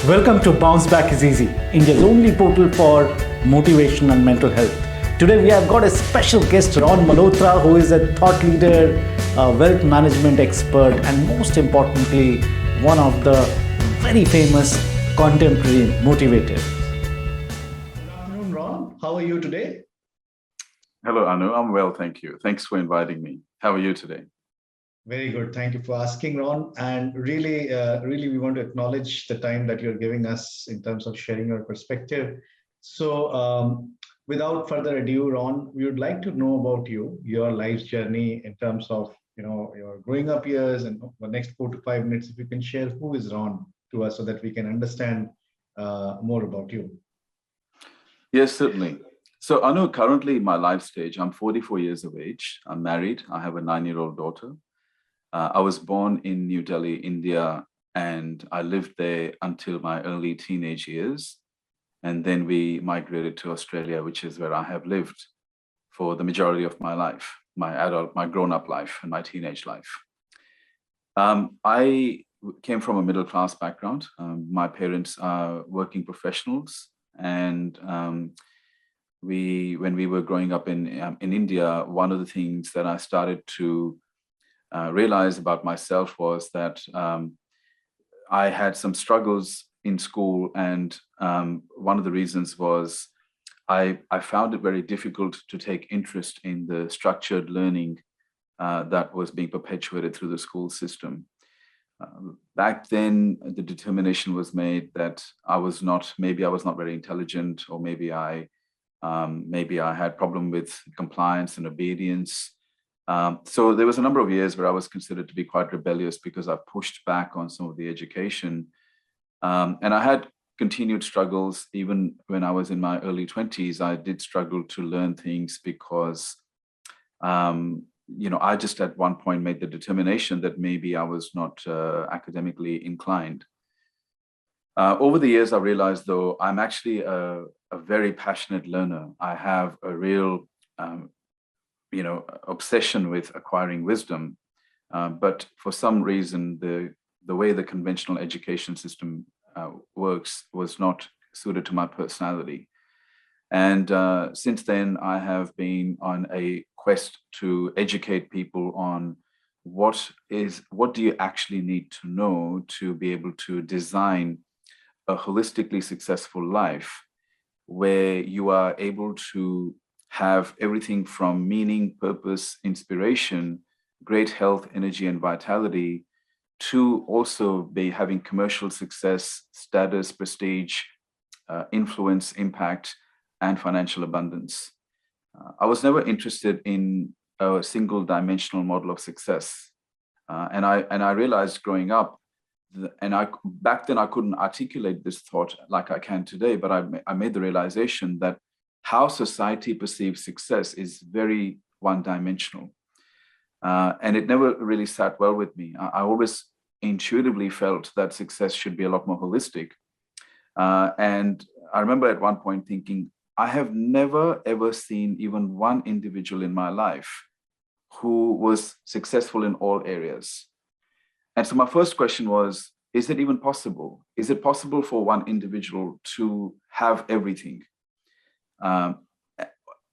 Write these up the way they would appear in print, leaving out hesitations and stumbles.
Welcome to Bounce Back is Easy, India's only portal for motivation and mental health. Today we have got a special guest, Ron Malhotra, who is a thought leader, a wealth management expert, and most importantly, one of the very famous contemporary motivators. Good afternoon, Ron. How are you today? Hello, Anu. I'm well, thank you. Thanks for inviting me. How are you today? Very good. Thank you for asking, Ron. And really, we want to acknowledge the time that you're giving us in terms of sharing your perspective. So, without further ado, Ron, we would like to know about you, your life's journey in terms of, your growing up years, and the next 4 to 5 minutes, if you can share who is Ron to us so that we can understand more about you. Yes, certainly. So, Anu, currently in my life stage, I'm 44 years of age. I'm married. I have a 9-year-old daughter. I was born in New Delhi, India, and I lived there until my early teenage years. And then we migrated to Australia, which is where I have lived for the majority of my life, my grown-up life and my teenage life. I came from a middle-class background. My parents are working professionals, and when we were growing up in India, one of the things that I started to realize about myself was that I had some struggles in school, and one of the reasons was I found it very difficult to take interest in the structured learning that was being perpetuated through the school system. Back then, the determination was made that maybe I was not very intelligent, or maybe I had problem with compliance and obedience. So there was a number of years where I was considered to be quite rebellious because I pushed back on some of the education. And I had continued struggles even when I was in my early 20s. I did struggle to learn things because, I just at one point made the determination that maybe I was not academically inclined. Over the years, I realized, though, I'm actually a very passionate learner. I have a real obsession with acquiring wisdom, but for some reason, the way the conventional education system works was not suited to my personality. And since then, I have been on a quest to educate people on what do you actually need to know to be able to design a holistically successful life, where you are able to have everything from meaning, purpose, inspiration, great health, energy, and vitality, to also be having commercial success, status, prestige, influence, impact, and financial abundance. I was never interested in a single dimensional model of success. And I realized growing up, back then I couldn't articulate this thought like I can today, but I made the realization that how society perceives success is very one-dimensional. And it never really sat well with me. I always intuitively felt that success should be a lot more holistic. And I remember at one point thinking, I have never, ever seen even one individual in my life who was successful in all areas. And so my first question was, is it even possible? Is it possible for one individual to have everything?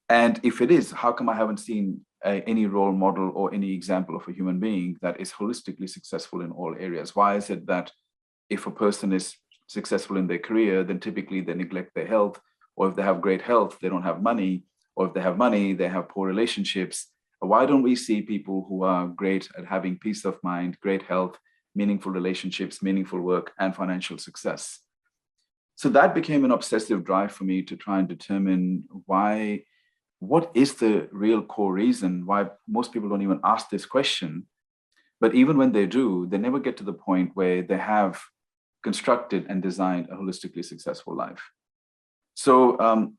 And if it is, how come I haven't seen any role model or any example of a human being that is holistically successful in all areas? Why is it that if a person is successful in their career, then typically they neglect their health, or if they have great health, they don't have money, or if they have money, they have poor relationships? Why don't we see people who are great at having peace of mind, great health, meaningful relationships, meaningful work, and financial success? So that became an obsessive drive for me to try and determine what is the real core reason why most people don't even ask this question. But even when they do, they never get to the point where they have constructed and designed a holistically successful life. So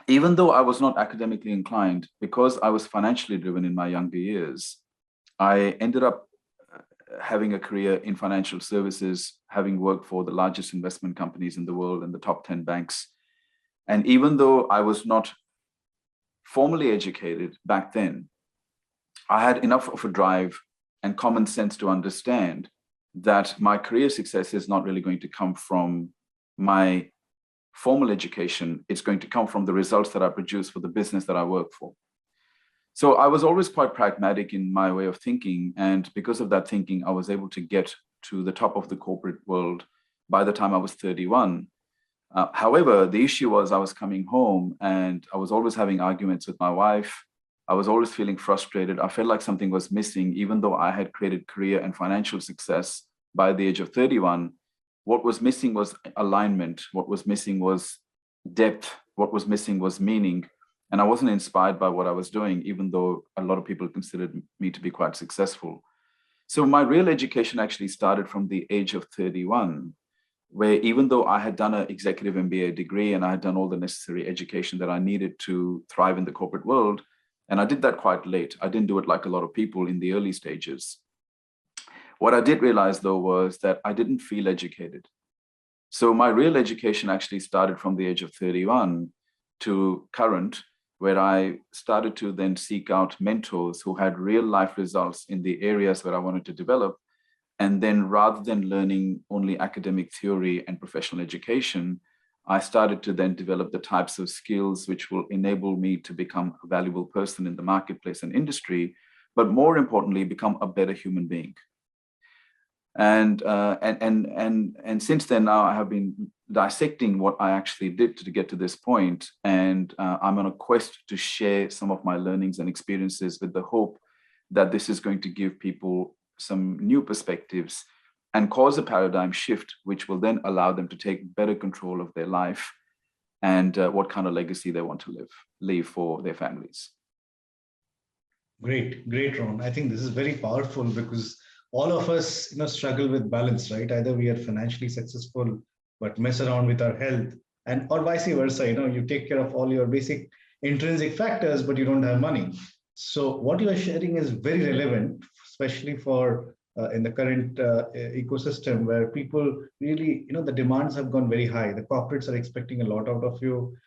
even though I was not academically inclined, because I was financially driven in my younger years, I ended up having a career in financial services, having worked for the largest investment companies in the world and the top 10 banks. And even though I was not formally educated back then, I had enough of a drive and common sense to understand that my career success is not really going to come from my formal education. It's going to come from the results that I produce for the business that I work for. So I was always quite pragmatic in my way of thinking. And because of that thinking, I was able to get to the top of the corporate world by the time I was 31. However, the issue was I was coming home and I was always having arguments with my wife. I was always feeling frustrated. I felt like something was missing, even though I had created career and financial success by the age of 31. What was missing was alignment. What was missing was depth. What was missing was meaning. And I wasn't inspired by what I was doing, even though a lot of people considered me to be quite successful. So my real education actually started from the age of 31, where even though I had done an executive MBA degree and I had done all the necessary education that I needed to thrive in the corporate world, and I did that quite late. I didn't do it like a lot of people in the early stages. What I did realize, though, was that I didn't feel educated. So my real education actually started from the age of 31 to current, where I started to then seek out mentors who had real life results in the areas where I wanted to develop. And then rather than learning only academic theory and professional education, I started to then develop the types of skills which will enable me to become a valuable person in the marketplace and industry, but more importantly, become a better human being. And since then, now I have been dissecting what I actually did to get to this point, and I'm on a quest to share some of my learnings and experiences with the hope that this is going to give people some new perspectives and cause a paradigm shift, which will then allow them to take better control of their life and what kind of legacy they want to leave for their families. Great, Ron. I think this is very powerful because all of us, struggle with balance, right? Either we are financially successful but mess around with our health, and or vice versa. You take care of all your basic intrinsic factors, but you don't have money. So what you are sharing is very relevant, especially for in the current ecosystem where people really, the demands have gone very high. The corporates are expecting a lot out of you.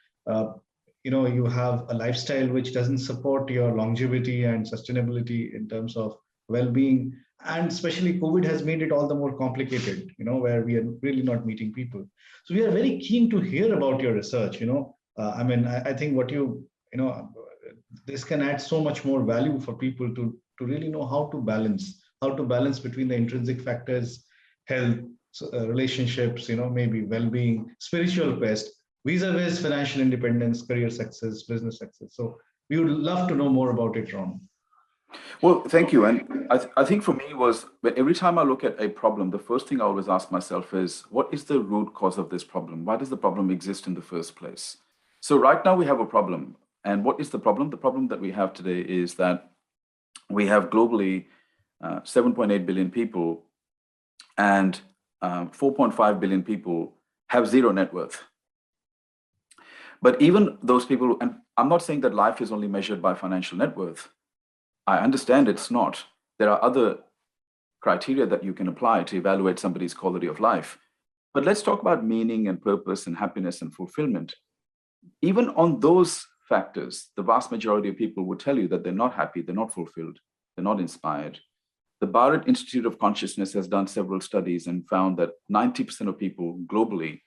You have a lifestyle which doesn't support your longevity and sustainability in terms of well-being, and especially COVID has made it all the more complicated, where we are really not meeting people. So we are very keen to hear about your research. I think what this can add so much more value for people to really know how to balance between the intrinsic factors, health, relationships, maybe well-being, spiritual quest, vis-a-vis financial independence, career success, business success. So we would love to know more about it, Ron. Well, thank you. And I think for me was every time I look at a problem, the first thing I always ask myself is, what is the root cause of this problem? Why does the problem exist in the first place? So right now we have a problem. And what is the problem? The problem that we have today is that we have globally 7.8 billion people, and 4.5 billion people have zero net worth. But even those people, and I'm not saying that life is only measured by financial net worth. I understand it's not. There are other criteria that you can apply to evaluate somebody's quality of life. But let's talk about meaning and purpose and happiness and fulfillment. Even on those factors, the vast majority of people would tell you that they're not happy, they're not fulfilled, they're not inspired. The Bharat Institute of Consciousness has done several studies and found that 90% of people globally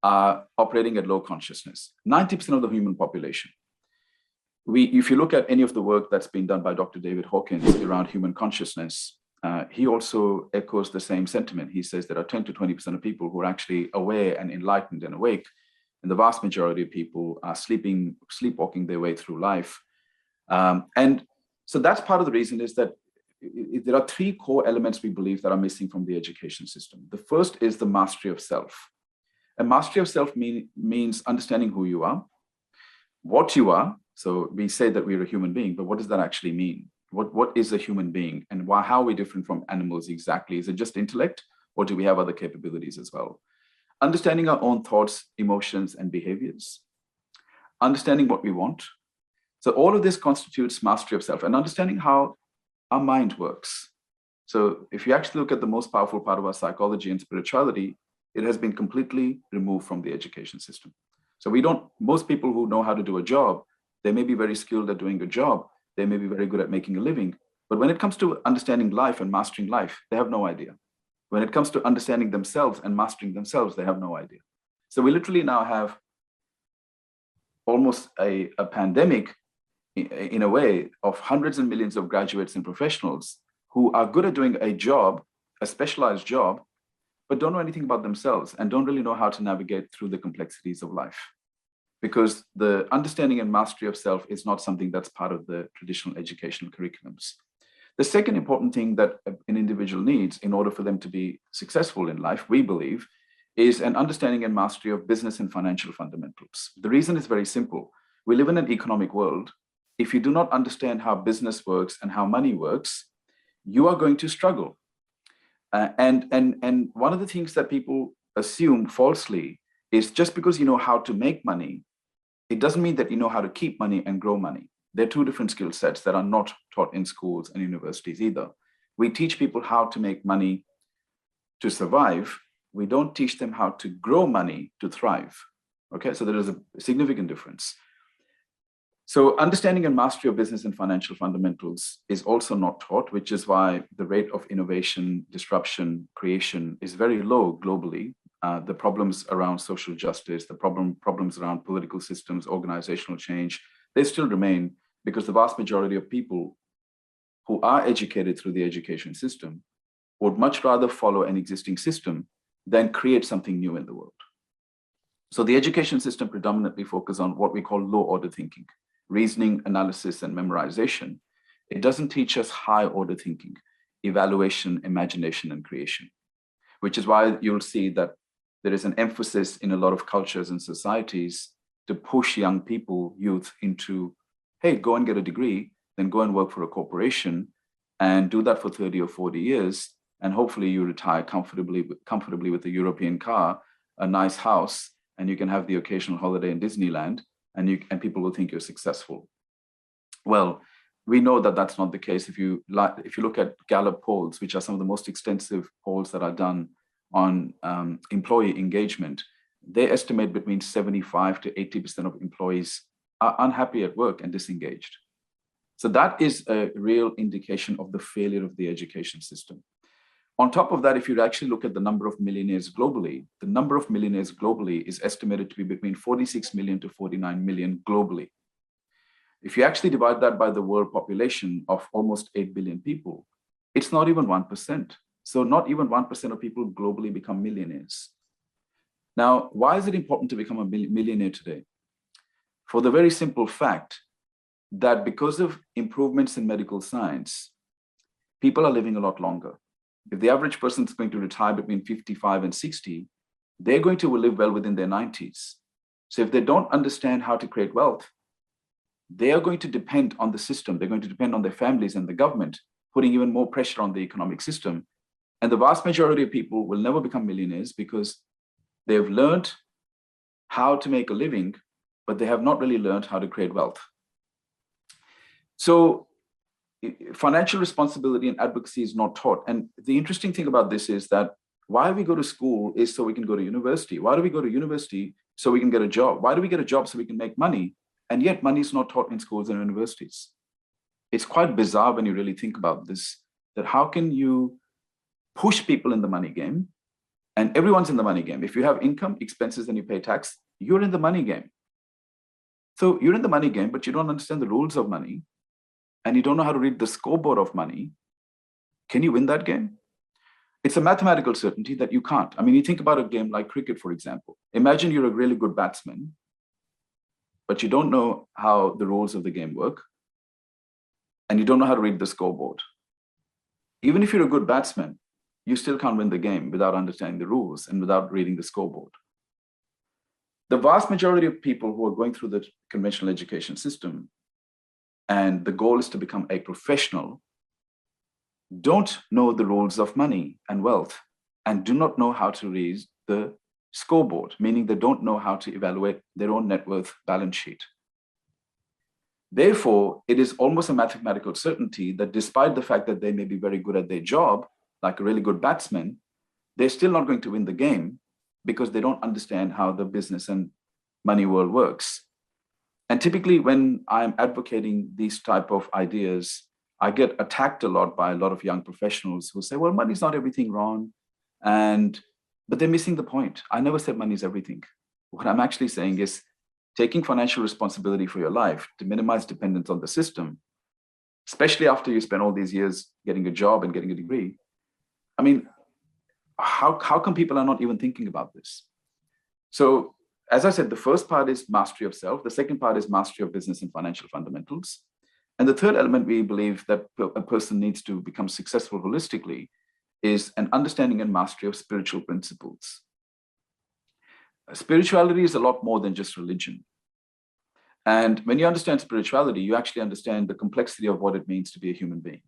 are operating at low consciousness, 90% of the human population. If you look at any of the work that's been done by Dr. David Hawkins around human consciousness, he also echoes the same sentiment. He says there are 10 to 20% of people who are actually aware and enlightened and awake, and the vast majority of people are sleepwalking their way through life. And so that's part of the reason is that there are three core elements we believe that are missing from the education system. The first is the mastery of self. And mastery of self means understanding who you are, what you are. So we say that we're a human being, but what does that actually mean? What is a human being, and how are we different from animals exactly? Is it just intellect, or do we have other capabilities as well? Understanding our own thoughts, emotions, and behaviors. Understanding what we want. So all of this constitutes mastery of self, and understanding how our mind works. So if you actually look at the most powerful part of our psychology and spirituality, it has been completely removed from the education system. So most people who know how to do a job, they may be very skilled at doing a job. They may be very good at making a living. But when it comes to understanding life and mastering life, they have no idea. When it comes to understanding themselves and mastering themselves, they have no idea. So we literally now have almost a pandemic in a way of hundreds and millions of graduates and professionals who are good at doing a job, a specialized job, but don't know anything about themselves and don't really know how to navigate through the complexities of life. Because the understanding and mastery of self is not something that's part of the traditional educational curriculums. The second important thing that an individual needs in order for them to be successful in life, we believe, is an understanding and mastery of business and financial fundamentals. The reason is very simple. We live in an economic world. If you do not understand how business works and how money works, you are going to struggle. And one of the things that people assume falsely is just because you know how to make money, it doesn't mean that you know how to keep money and grow money. They're two different skill sets that are not taught in schools and universities either. We teach people how to make money to survive. We don't teach them how to grow money to thrive. Okay, so there is a significant difference. So understanding and mastery of business and financial fundamentals is also not taught, which is why the rate of innovation, disruption, creation is very low globally. The problems around social justice, the problems around political systems, organizational change, they still remain because the vast majority of people who are educated through the education system would much rather follow an existing system than create something new in the world. So the education system predominantly focuses on what we call low order thinking, reasoning, analysis, and memorization. It doesn't teach us high order thinking, evaluation, imagination, and creation, which is why you'll see that there is an emphasis in a lot of cultures and societies to push young people, youth, into, hey, go and get a degree, then go and work for a corporation and do that for 30 or 40 years. And hopefully you retire comfortably with a European car, a nice house, and you can have the occasional holiday in Disneyland, and people will think you're successful. Well, we know that that's not the case. If you look at Gallup polls, which are some of the most extensive polls that are done on employee engagement, they estimate between 75 to 80% of employees are unhappy at work and disengaged. So that is a real indication of the failure of the education system. On top of that, if you actually look at the number of millionaires globally, the number of millionaires globally is estimated to be between 46 million to 49 million globally. If you actually divide that by the world population of almost 8 billion people, it's not even 1%. So not even 1% of people globally become millionaires. Now, why is it important to become a millionaire today? For the very simple fact that because of improvements in medical science, people are living a lot longer. If the average person is going to retire between 55 and 60, they're going to live well within their 90s. So if they don't understand how to create wealth, they are going to depend on the system. They're going to depend on their families and the government, putting even more pressure on the economic system. And the vast majority of people will never become millionaires because they've learned how to make a living, but they have not really learned how to create wealth. So financial responsibility and advocacy is not taught. And the interesting thing about this is that why we go to school is so we can go to university. Why do we go to university? So we can get a job. Why do we get a job? So we can make money. And yet money is not taught in schools and universities. It's quite bizarre when you really think about this, that how can you push people in the money game? And everyone's in the money game. If you have income, expenses, and you pay tax, you're in the money game. So you're in the money game, but you don't understand the rules of money, and you don't know how to read the scoreboard of money. Can you win that game? It's a mathematical certainty that you can't. I mean, you think about a game like cricket, for example. Imagine you're a really good batsman, but you don't know how the rules of the game work, and you don't know how to read the scoreboard. Even if you're a good batsman, you still can't win the game without understanding the rules and without reading the scoreboard. The vast majority of people who are going through the conventional education system, and the goal is to become a professional, don't know the rules of money and wealth and do not know how to read the scoreboard, meaning they don't know how to evaluate their own net worth balance sheet. Therefore, it is almost a mathematical certainty that despite the fact that they may be very good at their job, like a really good batsman, they're still not going to win the game because they don't understand how the business and money world works. And typically when I'm advocating these type of ideas, I get attacked a lot by a lot of young professionals who say, well, money's not everything, Ron. But they're missing the point. I never said money is everything. What I'm actually saying is taking financial responsibility for your life to minimize dependence on the system, especially after you spend all these years getting a job and getting a degree. I mean, how come people are not even thinking about this? So as I said, the first part is mastery of self. The second part is mastery of business and financial fundamentals. And the third element we believe that a person needs to become successful holistically is an understanding and mastery of spiritual principles. Spirituality is a lot more than just religion. And when you understand spirituality, you actually understand the complexity of what it means to be a human being.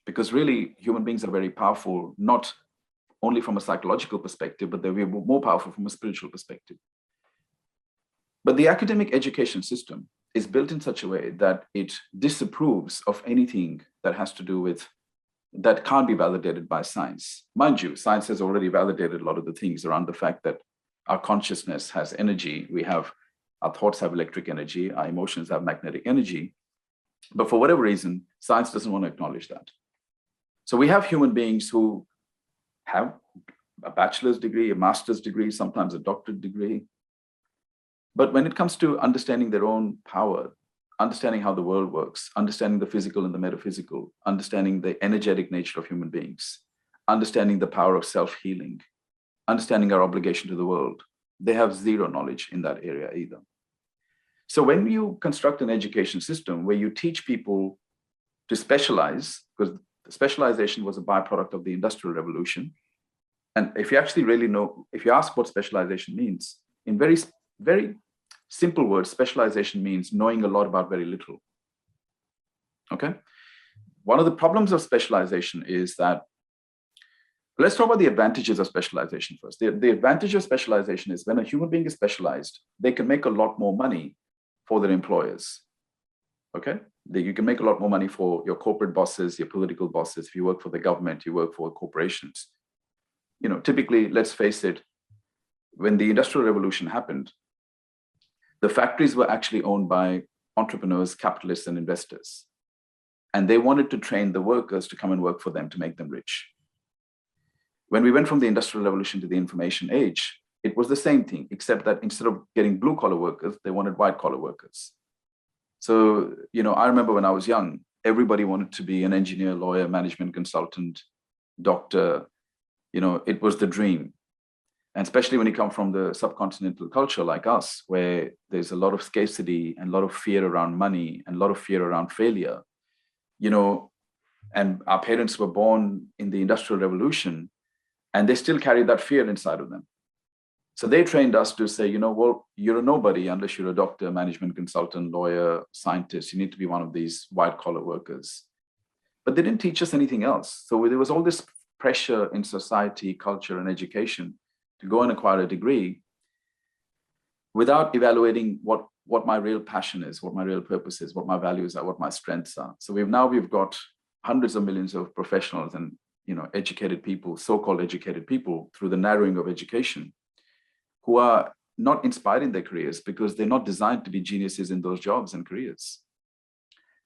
Because really, human beings are very powerful, not only from a psychological perspective, but they're more powerful from a spiritual perspective. But the academic education system is built in such a way that it disapproves of anything that has to do with, that can't be validated by science. Mind you, science has already validated a lot of the things around the fact that our consciousness has energy, our thoughts have electric energy, our emotions have magnetic energy. But for whatever reason, science doesn't want to acknowledge that. So we have human beings who have a bachelor's degree, a master's degree, sometimes a doctorate degree. But when it comes to understanding their own power, understanding how the world works, understanding the physical and the metaphysical, understanding the energetic nature of human beings, understanding the power of self-healing, understanding our obligation to the world, they have zero knowledge in that area either. So when you construct an education system where you teach people to specialize, because specialization was a byproduct of the Industrial Revolution, and if you actually really know, if you ask what specialization means, in very, very simple words, specialization means knowing a lot about very little. Okay? One of the problems of specialization is that, let's talk about the advantages of specialization first. The advantage of specialization is when a human being is specialized, they can make a lot more money for their employers. Okay? You can make a lot more money for your corporate bosses, your political bosses. If you work for the government, you work for corporations. You know, typically, let's face it, when the Industrial Revolution happened, the factories were actually owned by entrepreneurs, capitalists, and investors. And they wanted to train the workers to come and work for them to make them rich. When we went from the Industrial Revolution to the information age, it was the same thing, except that instead of getting blue-collar workers, they wanted white-collar workers. So, you know, I remember when I was young, everybody wanted to be an engineer, lawyer, management consultant, doctor. You know, it was the dream. And especially when you come from the subcontinental culture like us, where there's a lot of scarcity and a lot of fear around money and a lot of fear around failure, you know, and our parents were born in the Industrial Revolution, and they still carry that fear inside of them. So they trained us to say, you know, well, you're a nobody unless you're a doctor, management consultant, lawyer, scientist. You need to be one of these white-collar workers. But they didn't teach us anything else. So there was all this pressure in society, culture, and education to go and acquire a degree without evaluating what my real passion is, what my real purpose is, what my values are, what my strengths are. So we've got hundreds of millions of professionals and, you know, educated people, so-called educated people, through the narrowing of education, who are not inspired in their careers because they're not designed to be geniuses in those jobs and careers.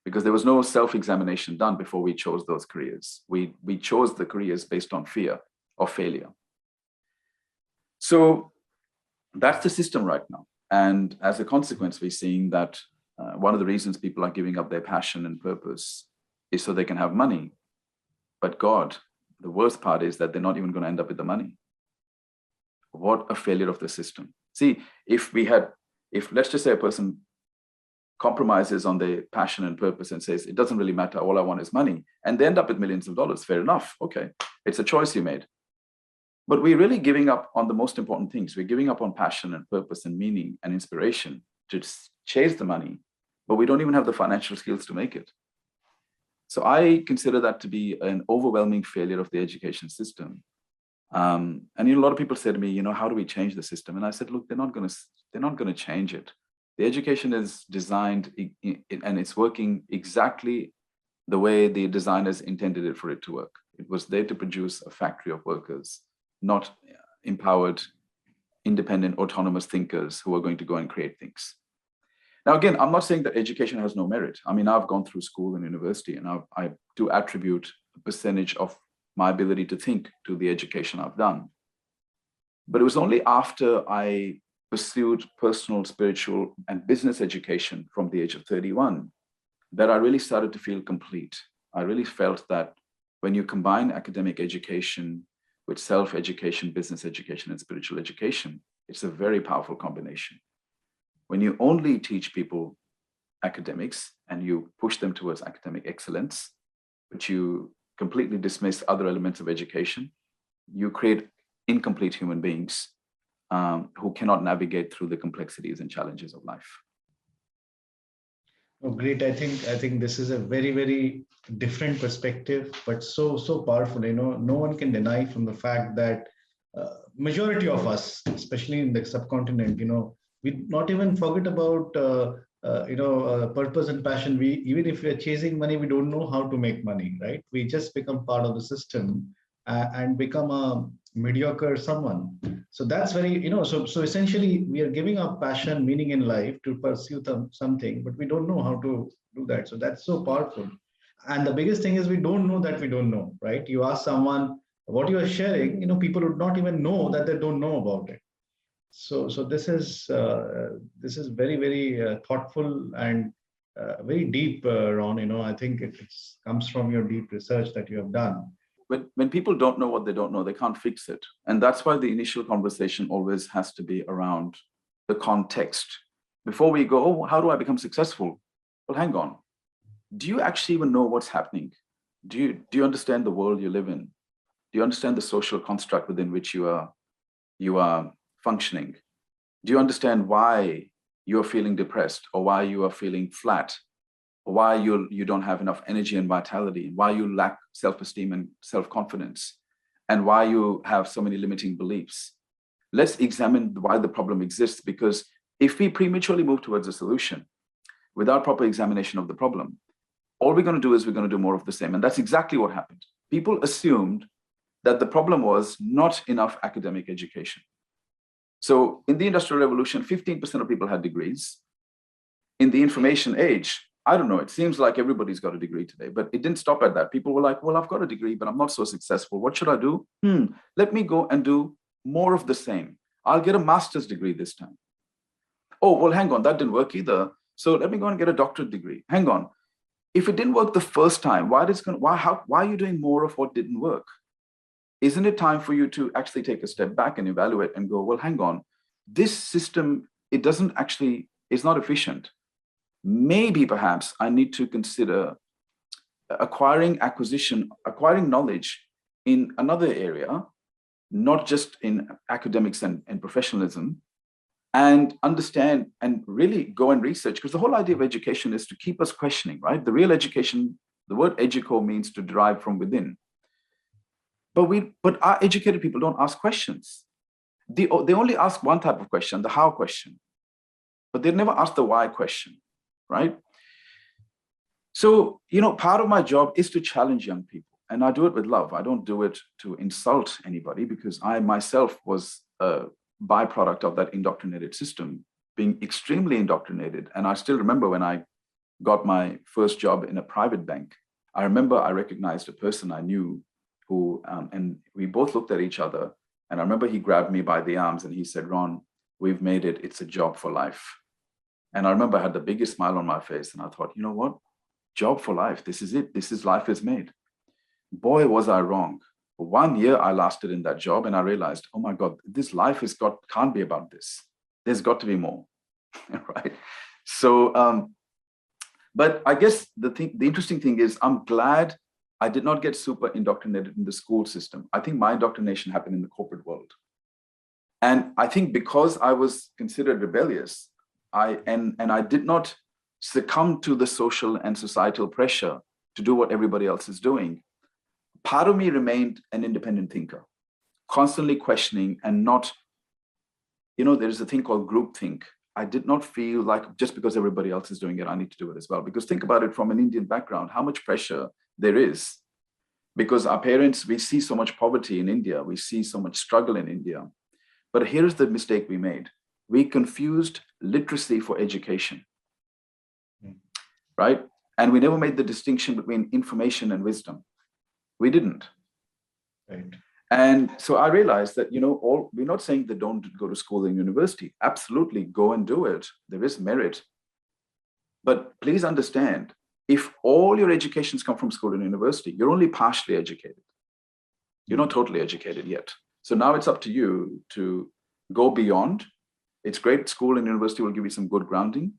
Because there was no self-examination done before we chose those careers. We chose the careers based on fear of failure. So that's the system right now. And as a consequence, we're seeing that one of the reasons people are giving up their passion and purpose is so they can have money. But God, the worst part is that they're not even going to end up with the money. What a failure of the system. See, if let's just say a person compromises on their passion and purpose and says, it doesn't really matter, all I want is money, and they end up with millions of dollars, fair enough. Okay, it's a choice you made. But we're really giving up on the most important things. We're giving up on passion and purpose and meaning and inspiration to chase the money, but we don't even have the financial skills to make it. So I consider that to be an overwhelming failure of the education system. And a lot of people say to me, how do we change the system? And I said, look, they're not going to change it. The education is designed and it's working exactly the way the designers intended it for it to work. It was there to produce a factory of workers, not empowered, independent, autonomous thinkers who are going to go and create things. Now, again, I'm not saying that education has no merit. I mean, I've gone through school and university, and I do attribute a percentage of my ability to think to the education I've done. But it was only after I pursued personal, spiritual, and business education from the age of 31 that I really started to feel complete. I really felt that when you combine academic education with self-education, business education, and spiritual education, it's a very powerful combination. When you only teach people academics and you push them towards academic excellence, but you completely dismiss other elements of education, you create incomplete human beings who cannot navigate through the complexities and challenges of life. Oh, great. I think this is a very, very different perspective, but so powerful. No one can deny from the fact that majority of us, especially in the subcontinent, we not even forget about purpose and passion. We, even if we are chasing money, we don't know how to make money, right? We just become part of the system and become a mediocre someone. So that's very, so essentially we are giving up passion, meaning in life to pursue something, but we don't know how to do that. So that's so powerful. And the biggest thing is we don't know that we don't know, right? You ask someone what you are sharing, people would not even know that they don't know about it. So this is very, very thoughtful and very deep, Ron. I think it comes from your deep research that you have done. When people don't know what they don't know, they can't fix it. And that's why the initial conversation always has to be around the context. Before we go, oh, how do I become successful? Well, hang on. Do you actually even know what's happening? Do you understand the world you live in? Do you understand the social construct within which you are functioning? Do you understand why you're feeling depressed, or why you are feeling flat, or why you don't have enough energy and vitality, why you lack self-esteem and self-confidence, and why you have so many limiting beliefs? Let's examine why the problem exists, because if we prematurely move towards a solution without proper examination of the problem, all we're going to do is we're going to do more of the same. And that's exactly what happened. People assumed that the problem was not enough academic education. So in the Industrial Revolution, 15% of people had degrees. In the information age, I don't know, it seems like everybody's got a degree today, but it didn't stop at that. People were like, well, I've got a degree, but I'm not so successful. What should I do? Let me go and do more of the same. I'll get a master's degree this time. Oh, well, hang on, that didn't work either. So let me go and get a doctorate degree. Hang on. If it didn't work the first time, why are you doing more of what didn't work? Isn't it time for you to actually take a step back and evaluate and go, well, hang on, this system, it's not efficient. Maybe perhaps I need to consider acquiring knowledge in another area, not just in academics and professionalism, and understand and really go and research, because the whole idea of education is to keep us questioning, right? The real education, the word educo means to derive from within. But our educated people don't ask questions. They only ask one type of question, the how question, but they never ask the why question, right? So, part of my job is to challenge young people, and I do it with love. I don't do it to insult anybody, because I myself was a byproduct of that indoctrinated system, being extremely indoctrinated. And I still remember when I got my first job in a private bank, I remember I recognized a person I knew who, and we both looked at each other. And I remember he grabbed me by the arms and he said, Ron, we've made it. It's a job for life. And I remember I had the biggest smile on my face. And I thought, you know what? Job for life. This is it. This is life is made. Boy, was I wrong. 1 year I lasted in that job, and I realized, oh my God, this life can't be about this. There's got to be more, right? So, but I guess the interesting thing is, I'm glad I did not get super indoctrinated in the school system. I think my indoctrination happened in the corporate world. And I think because I was considered rebellious, I did not succumb to the social and societal pressure to do what everybody else is doing. Part of me remained an independent thinker, constantly questioning and not, there's a thing called groupthink. I did not feel like just because everybody else is doing it, I need to do it as well. Because think about it from an Indian background, how much pressure there is. Because our parents, we see so much poverty in India, we see so much struggle in India. But here's the mistake we made. We confused literacy for education, right? And we never made the distinction between information and wisdom. We didn't. Right. And so I realized that, we're not saying that don't go to school and university. Absolutely, go and do it. There is merit. But please understand, if all your educations come from school and university, you're only partially educated. You're not totally educated yet. So now it's up to you to go beyond. It's great. School and university will give you some good grounding,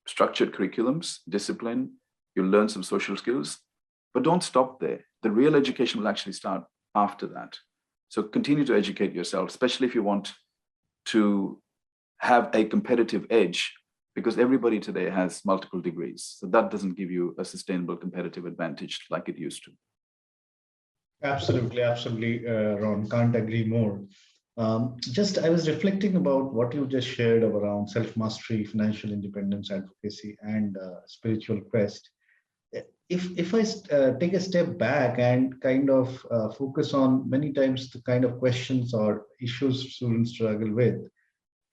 structured curriculums, discipline. You'll learn some social skills, but don't stop there. The real education will actually start after that. So continue to educate yourself, especially if you want to have a competitive edge, because everybody today has multiple degrees. So that doesn't give you a sustainable competitive advantage like it used to. Absolutely, absolutely, Ron. Can't agree more. I was reflecting about what you just shared around self-mastery, financial independence, advocacy, and spiritual quest. If I take a step back and kind of focus on many times the kind of questions or issues students struggle with,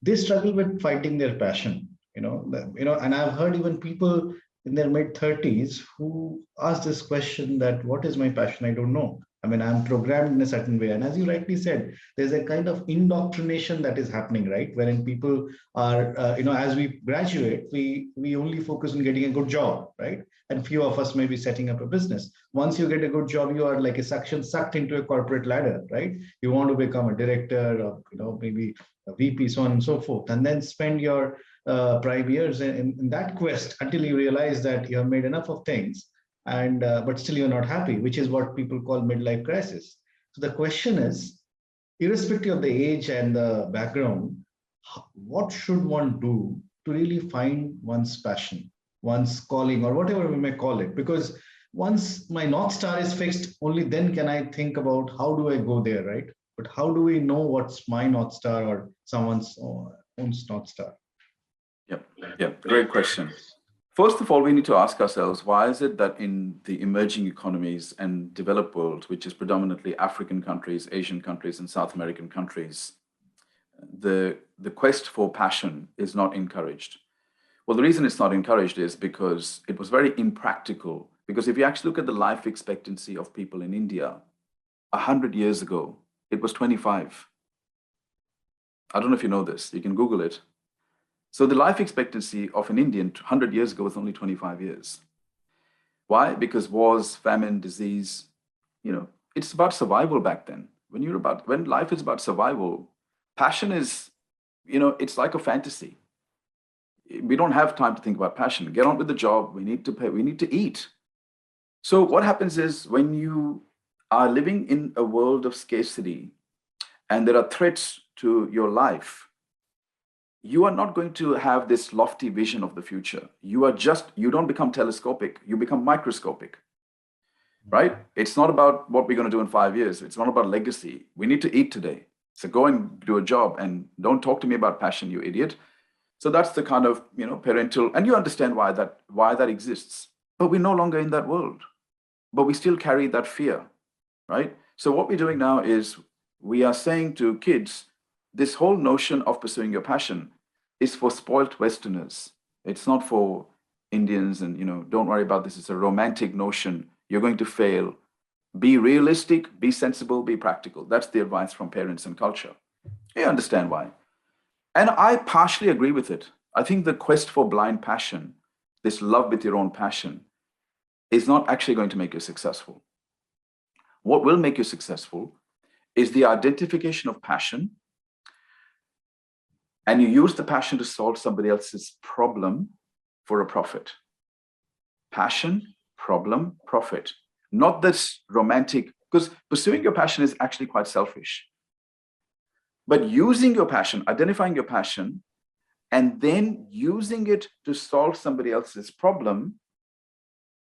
they struggle with fighting their passion. And I've heard even people in their mid 30s who ask this question that what is my passion? I don't know. I mean, I'm programmed in a certain way. And as you rightly said, there's a kind of indoctrination that is happening, right? Wherein people are, as we graduate, we only focus on getting a good job, right? And few of us may be setting up a business. Once you get a good job, you are like a sucked into a corporate ladder, right? You want to become a director or, maybe a VP, so on and so forth, and then spend your prime years in that quest until you realize that you have made enough of things and but still you're not happy, which is what people call midlife crisis. So the question is, irrespective of the age and the background, what should one do to really find one's passion, one's calling, or whatever we may call it? Because once my North Star is fixed, only then can I think about how do I go there, right? But how do we know what's my North Star or someone's own North Star? Yep. Great question. First of all, we need to ask ourselves, why is it that in the emerging economies and developed world, which is predominantly African countries, Asian countries, and South American countries, the quest for passion is not encouraged? Well, the reason it's not encouraged is because it was very impractical. Because if you actually look at the life expectancy of people in India, 100 years ago, it was 25. I don't know if you know this. You can Google it. So the life expectancy of an Indian 100 years ago was only 25 years. Why? Because wars, famine, disease, it's about survival back then. When life is about survival, passion is, it's like a fantasy. We don't have time to think about passion. Get on with the job. We need to pay. We need to eat. So what happens is when you are living in a world of scarcity and there are threats to your life, you are not going to have this lofty vision of the future. You don't become telescopic, you become microscopic, right? It's not about what we're going to do in 5 years. It's not about legacy. We need to eat today. So go and do a job and don't talk to me about passion, you idiot. So that's the kind of, parental, and you understand why that exists. But we're no longer in that world, but we still carry that fear, right? So what we're doing now is we are saying to kids, this whole notion of pursuing your passion is for spoilt Westerners. It's not for Indians. And, don't worry about this. It's a romantic notion. You're going to fail. Be realistic, be sensible, be practical. That's the advice from parents and culture. You understand why. And I partially agree with it. I think the quest for blind passion, this love with your own passion, is not actually going to make you successful. What will make you successful is the identification of passion, and you use the passion to solve somebody else's problem for a profit. Passion, problem, profit. Not this romantic, because pursuing your passion is actually quite selfish. But using your passion, identifying your passion, and then using it to solve somebody else's problem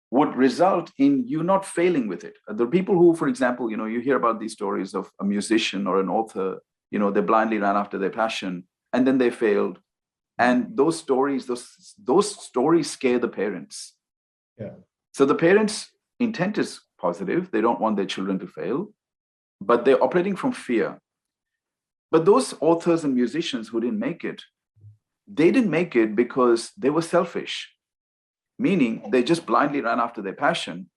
would result in you not failing with it. The people who, for example, you hear about these stories of a musician or an author, they blindly ran after their passion and then they failed. And those stories scare the parents. Yeah. So the parents' intent is positive. They don't want their children to fail, but they're operating from fear. But those authors and musicians who didn't make it, they didn't make it because they were selfish, meaning they just blindly ran after their passion.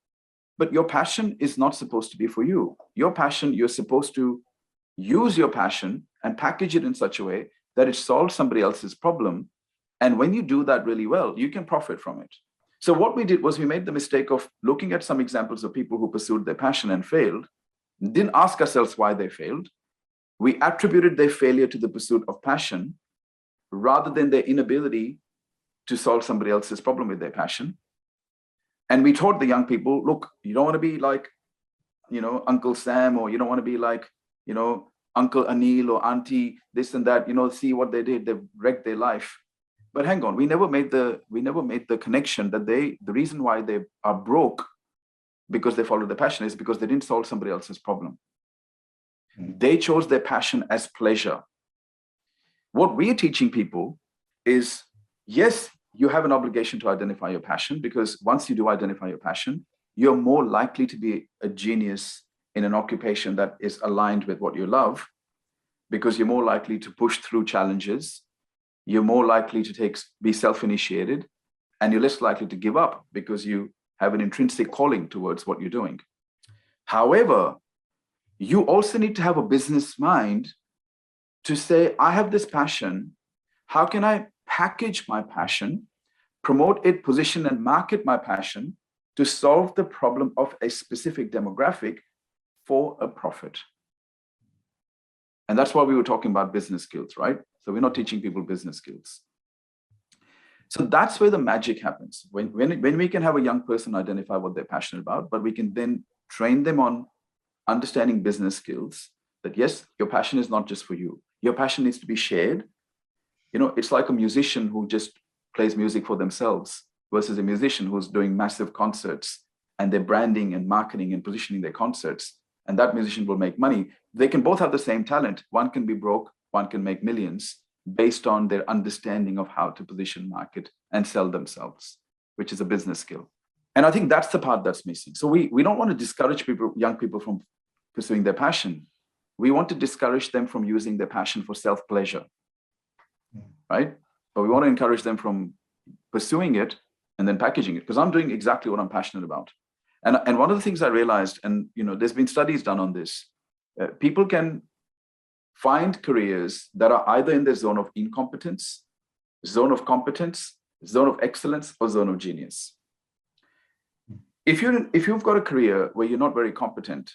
But your passion is not supposed to be for you. Your passion, you're supposed to use your passion and package it in such a way that it solves somebody else's problem. And when you do that really well, you can profit from it. So what we did was we made the mistake of looking at some examples of people who pursued their passion and failed, didn't ask ourselves why they failed. We attributed their failure to the pursuit of passion rather than their inability to solve somebody else's problem with their passion. And we taught the young people, look, you don't want to be like, Uncle Sam, or you don't want to be like, Uncle Anil or Auntie, this and that, see what they did, they wrecked their life. But hang on, we never made the connection that the reason why they are broke because they followed their passion is because they didn't solve somebody else's problem. They chose their passion as pleasure. What we are teaching people is, yes, you have an obligation to identify your passion, because once you do identify your passion, you're more likely to be a genius in an occupation that is aligned with what you love, because you're more likely to push through challenges. You're more likely to be self-initiated, and you're less likely to give up because you have an intrinsic calling towards what you're doing. However, you also need to have a business mind to say, I have this passion. How can I package my passion, promote it, position and market my passion to solve the problem of a specific demographic for a profit? And that's why we were talking about business skills, right? So we're not teaching people business skills. So that's where the magic happens. When we can have a young person identify what they're passionate about, but we can then train them on understanding business skills, that yes, your passion is not just for you. Your passion needs to be shared. It's like a musician who just plays music for themselves versus a musician who's doing massive concerts and they're branding and marketing and positioning their concerts. And that musician will make money. They can both have the same talent. One can be broke, one can make millions based on their understanding of how to position, market, and sell themselves, which is a business skill. And I think that's the part that's missing. So we don't want to discourage young people from pursuing their passion. We want to discourage them from using their passion for self-pleasure, right? But we want to encourage them from pursuing it and then packaging it, because I'm doing exactly what I'm passionate about. And one of the things I realized, and there's been studies done on this, people can find careers that are either in their zone of incompetence, zone of competence, zone of excellence, or zone of genius. If you've got a career where you're not very competent,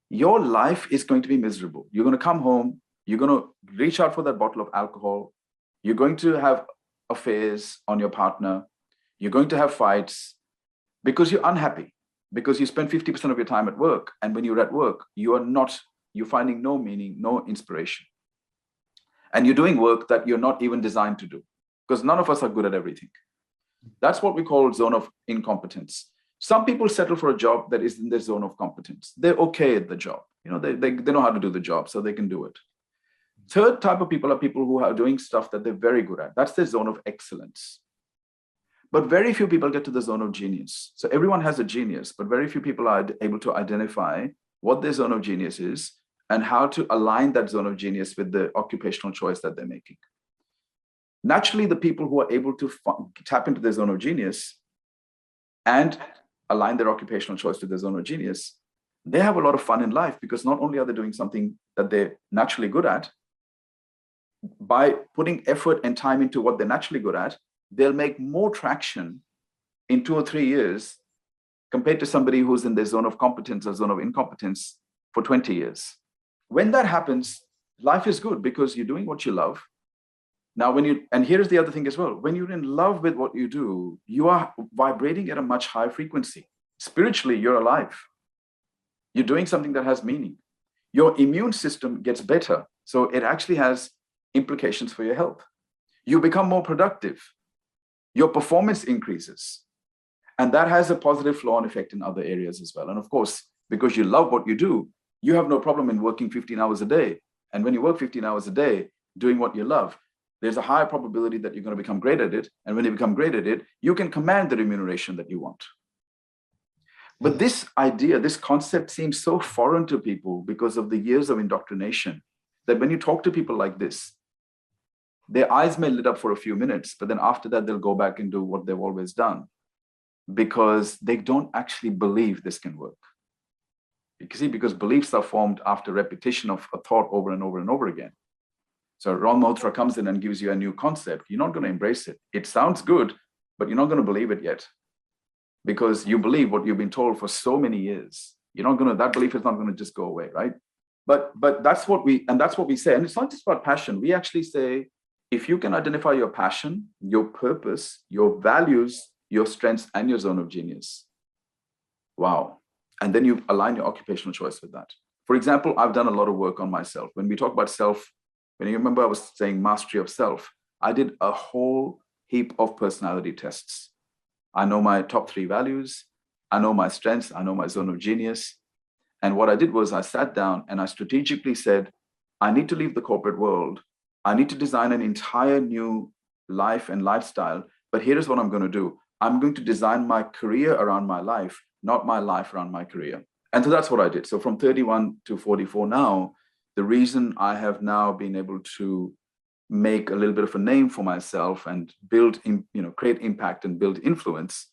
your life is going to be miserable. You're going to come home, you're going to reach out for that bottle of alcohol, you're going to have affairs on your partner, you're going to have fights because you're unhappy, because you spend 50% of your time at work. And when you're at work, you're finding no meaning, no inspiration. And you're doing work that you're not even designed to do, because none of us are good at everything. That's what we call zone of incompetence. Some people settle for a job that is in their zone of competence. They're okay at the job. They know how to do the job, so they can do it. Third type of people are people who are doing stuff that they're very good at. That's their zone of excellence. But very few people get to the zone of genius. So everyone has a genius, but very few people are able to identify what their zone of genius is and how to align that zone of genius with the occupational choice that they're making. Naturally, the people who are able to tap into their zone of genius and align their occupational choice to their zone of genius, they have a lot of fun in life, because not only are they doing something that they're naturally good at, by putting effort and time into what they're naturally good at, they'll make more traction in 2 or 3 years compared to somebody who's in their zone of competence or zone of incompetence for 20 years. When that happens, life is good because you're doing what you love. Now, and here's the other thing as well, when you're in love with what you do, you are vibrating at a much higher frequency. Spiritually, you're alive. You're doing something that has meaning. Your immune system gets better. So it actually has implications for your health. You become more productive. Your performance increases. And that has a positive flow-on effect in other areas as well. And of course, because you love what you do, you have no problem in working 15 hours a day. And when you work 15 hours a day doing what you love, there's a higher probability that you're going to become great at it. And when you become great at it, you can command the remuneration that you want. But this idea, this concept seems so foreign to people because of the years of indoctrination, that when you talk to people like this, their eyes may lit up for a few minutes, but then after that, they'll go back and do what they've always done. because they don't actually believe this can work. You can see, because beliefs are formed after repetition of a thought over and over and over again. So Ron Malhotra comes in and gives you a new concept. You're not going to embrace it. It sounds good, but you're not going to believe it yet, because you believe what you've been told for so many years. You're not going to, that belief is not going to just go away, right? But that's what we say. And it's not just about passion. We actually say, if you can identify your passion, your purpose, your values, your strengths, and your zone of genius, wow. And then you align your occupational choice with that. For example, I've done a lot of work on myself. When we talk about self, when you remember I was saying mastery of self, I did a whole heap of personality tests. I know my top 3 values. I know my strengths. I know my zone of genius. And what I did was I sat down and I strategically said, I need to leave the corporate world. I need to design an entire new life and lifestyle. But here's what I'm going to do. I'm going to design my career around my life, not my life around my career. And so that's what I did. So from 31 to 44 now, the reason I have now been able to make a little bit of a name for myself and build, create impact and build influence,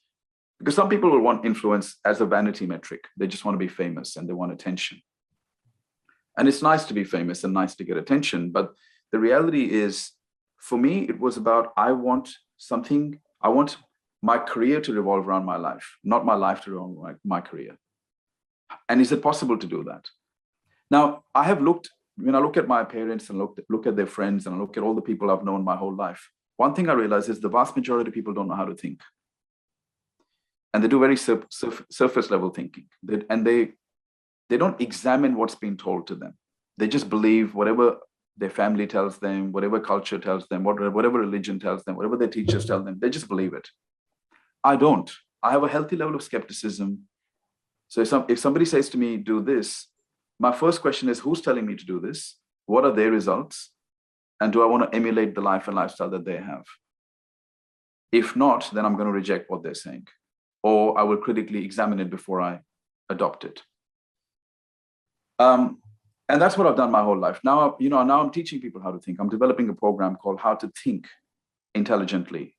because some people will want influence as a vanity metric. They just want to be famous and they want attention. And it's nice to be famous and nice to get attention. But the reality is, for me, it was about, I want my career to revolve around my life, not my life to revolve around my career. And is it possible to do that? Now, I have looked, when I look at my parents and look at their friends and I look at all the people I've known my whole life, one thing I realize is the vast majority of people don't know how to think. And they do very surface level thinking. They don't examine what's being told to them. They just believe whatever their family tells them, whatever culture tells them, whatever religion tells them, whatever their teachers tell them, they just believe it. I don't. I have a healthy level of skepticism. So if somebody says to me, do this, my first question is, who's telling me to do this? What are their results? And do I want to emulate the life and lifestyle that they have? If not, then I'm going to reject what they're saying, or I will critically examine it before I adopt it. And that's what I've done my whole life. Now, now I'm teaching people how to think. I'm developing a program called How to Think Intelligently,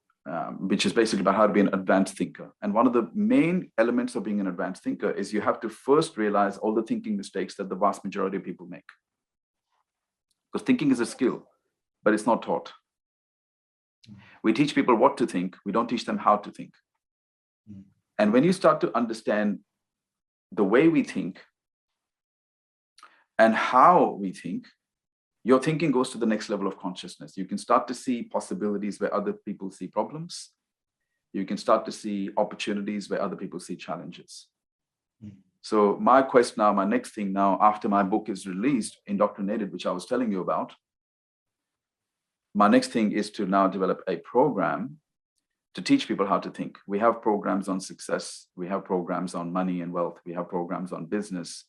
which is basically about how to be an advanced thinker. And one of the main elements of being an advanced thinker is you have to first realize all the thinking mistakes that the vast majority of people make. Because thinking is a skill, but it's not taught. We teach people what to think. We don't teach them how to think. And when you start to understand the way we think and how we think, your thinking goes to the next level of consciousness. You can start to see possibilities where other people see problems. You can start to see opportunities where other people see challenges. So my quest now, my next thing now, after my book is released, Indoctrinated, which I was telling you about, my next thing is to now develop a program to teach people how to think. We have programs on success. We have programs on money and wealth. We have programs on business.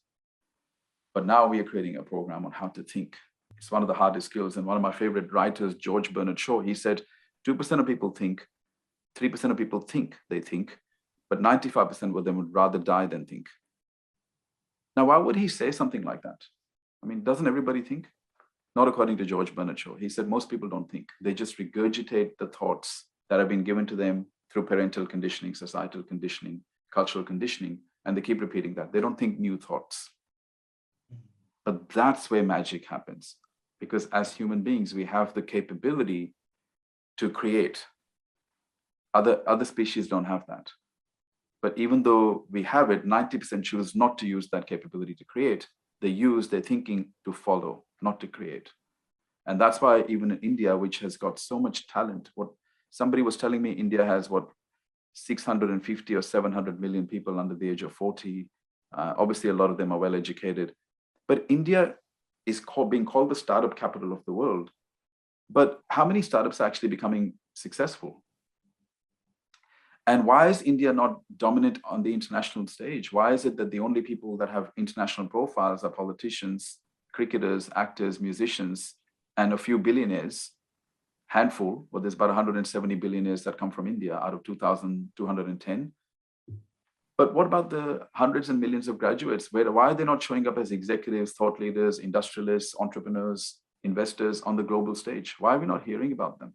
But now we are creating a program on how to think. It's one of the hardest skills. And one of my favorite writers, George Bernard Shaw, he said, 2% of people think, 3% of people think they think, but 95% of them would rather die than think. Now, why would he say something like that? I mean, doesn't everybody think? Not according to George Bernard Shaw. He said most people don't think. They just regurgitate the thoughts that have been given to them through parental conditioning, societal conditioning, cultural conditioning, and they keep repeating that. They don't think new thoughts. But that's where magic happens, because as human beings, we have the capability to create. Other species don't have that. But even though we have it, 90% choose not to use that capability to create. They use their thinking to follow, not to create. And that's why even in India, which has got so much talent, what somebody was telling me, India has 650 or 700 million people under the age of 40. Obviously, a lot of them are well educated. But India is being called the startup capital of the world. But how many startups are actually becoming successful? And why is India not dominant on the international stage? Why is it that the only people that have international profiles are politicians, cricketers, actors, musicians, and a few billionaires? Handful, but there's about 170 billionaires that come from India out of 2,210. But what about the hundreds and millions of graduates? Why are they not showing up as executives, thought leaders, industrialists, entrepreneurs, investors on the global stage? Why are we not hearing about them?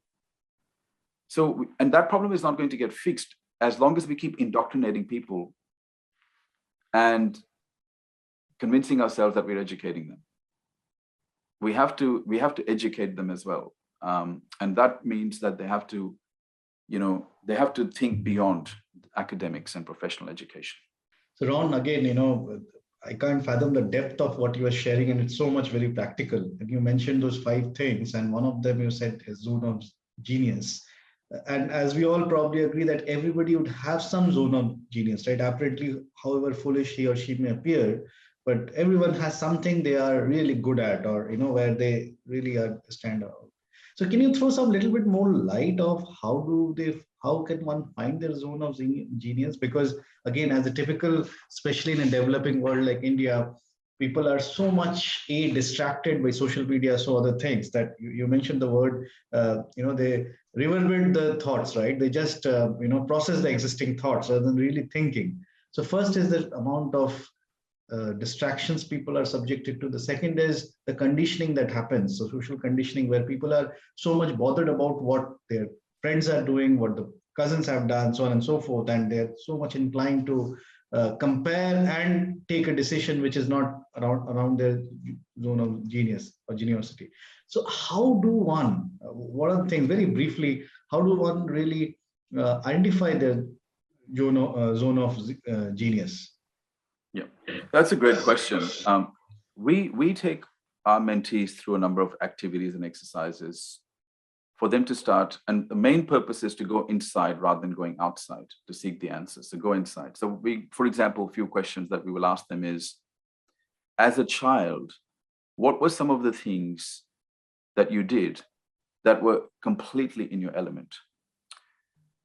So, and that problem is not going to get fixed as long as we keep indoctrinating people and convincing ourselves that we're educating them, we have to educate them as well. And that means that they have to, they have to think beyond academics and professional education. So Ron, again, I can't fathom the depth of what you are sharing, and it's so much very practical. And you mentioned those 5 things, and one of them you said is zone of genius. And as we all probably agree that everybody would have some zone of genius, right? Apparently, however foolish he or she may appear, but everyone has something they are really good at, or where they really are stand out. So can you throw some little bit more light of how can one find their zone of genius? Because again, as a typical, especially in a developing world like India, people are so much distracted by social media, so other things that you mentioned the word, they reverberate the thoughts, right? They just process the existing thoughts rather than really thinking. So first is the amount of distractions people are subjected to. The second is the conditioning that happens. So social conditioning, where people are so much bothered about what their friends are doing, what the cousins have done, so on and so forth, and they're so much inclined to compare and take a decision which is not around their zone of genius or geniosity. So how do one, what are the things, very briefly, how do one really identify their zone of genius? Yeah, that's a great question. We take our mentees through a number of activities and exercises for them to start. And the main purpose is to go inside rather than going outside to seek the answers. So go inside. So for example, a few questions that we will ask them is, as a child, what were some of the things that you did that were completely in your element?